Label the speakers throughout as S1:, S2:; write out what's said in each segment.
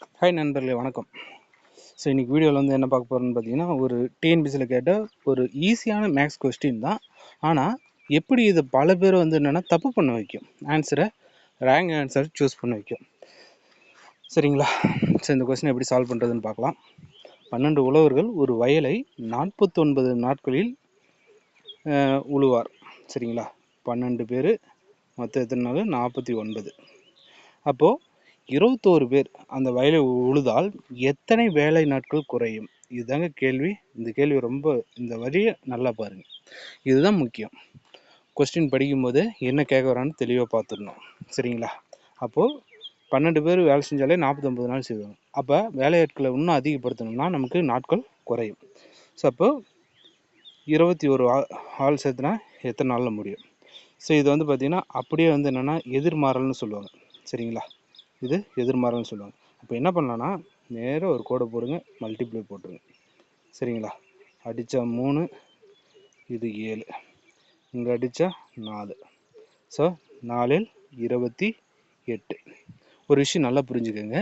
S1: Hi நண்பர்களே, வணக்கம். So இன்றைக்கி வீடியோவில் வந்து என்ன பார்க்க போகிறோன்னு பார்த்தீங்கன்னா, ஒரு டிஎன்பிசியில் கேட்ட ஒரு ஈஸியான மேக்ஸ் கொஸ்டின் தான். ஆனால் எப்படி இது பல பேர் வந்து என்னென்னா தப்பு பண்ண வைக்கும், ரேங்க் ஆன்சர் சூஸ் பண்ண வைக்கும். சரிங்களா? ஸோ இந்த கொஸ்டின் எப்படி சால்வ் பண்ணுறதுன்னு பார்க்கலாம். 12 உழவர்கள் ஒரு வயலை 49 நாட்களில் உழுவார். சரிங்களா? 12 பேர் மொத்தம் எத்தனை நாள்? 49. அப்போது 21 பேர் அந்த வயலை உழுதால் எத்தனை வேலை நாட்கள் குறையும்? இதுதாங்க கேள்வி. இந்த கேள்வி ரொம்ப, இந்த வரியை நல்லா பாருங்கள், இதுதான் முக்கியம். கொஸ்டின் படிக்கும்போது என்ன கேட்க வரான்னு தெளிவாக பார்த்துடணும். சரிங்களா? அப்போது 12 பேர் வேலை செஞ்சாலே 49 நாள் செய்வாங்க. அப்போ வேலையாட்களை இன்னும் அதிகப்படுத்தணும்னா நமக்கு நாட்கள் குறையும். ஸோ அப்போது 21 ஆள் சேர்த்துனா எத்தனை நாளில் முடியும்? ஸோ இது வந்து பார்த்திங்கன்னா அப்படியே வந்து என்னென்னா எதிர்மாறல்னு சொல்லுவாங்க. சரிங்களா? இது எதிர்மாறல்னு சொல்லுவாங்க. அப்போ என்ன பண்ணலான்னா, நேராக ஒரு கோடை போடுங்க, மல்டிப்ளை போட்டுருங்க. சரிங்களா? அடித்தா 3, இது 7, இங்கே அடித்தா 4. ஸோ 4 28. ஒரு விஷயம் நல்லா புரிஞ்சுக்கோங்க,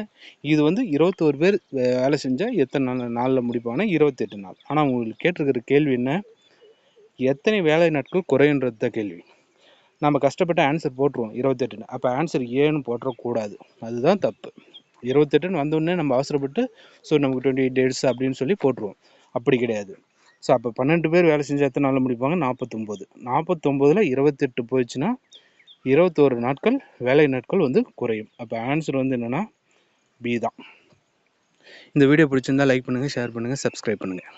S1: இது வந்து 21 பேர் வேலை செஞ்சால் எத்தனை நாளில் முடிப்பாங்கன்னா 28 நாள். ஆனால் உங்களுக்கு கேட்டிருக்கிற கேள்வி என்ன? எத்தனை வேலை நாட்கள் குறையுன்றது தான் கேள்வி. நம்ம கஷ்டப்பட்டு ஆன்சர் போட்டுருவோம் 28. அப்போ ஆன்சர் ஏன்னு போட்டுறக்கூடாது, அதுதான் தப்பு. 28 வந்தோடனே நம்ம அவசரப்பட்டு ஸோ நமக்கு 28 days அப்படின்னு சொல்லி போட்டுருவோம். அப்படி கிடையாது. ஸோ அப்போ 12 பேர் வேலை செஞ்சால் எத்தனை நாளில் முடிப்பாங்க? 49. 49ல் 28 போயிடுச்சுன்னா 21 நாட்கள் வேலை நாட்கள் வந்து குறையும். அப்போ ஆன்சர் வந்து என்னென்னா பி தான். இந்த வீடியோ பிடிச்சிருந்தா லைக் பண்ணுங்கள், ஷேர் பண்ணுங்கள், சப்ஸ்கிரைப் பண்ணுங்கள்.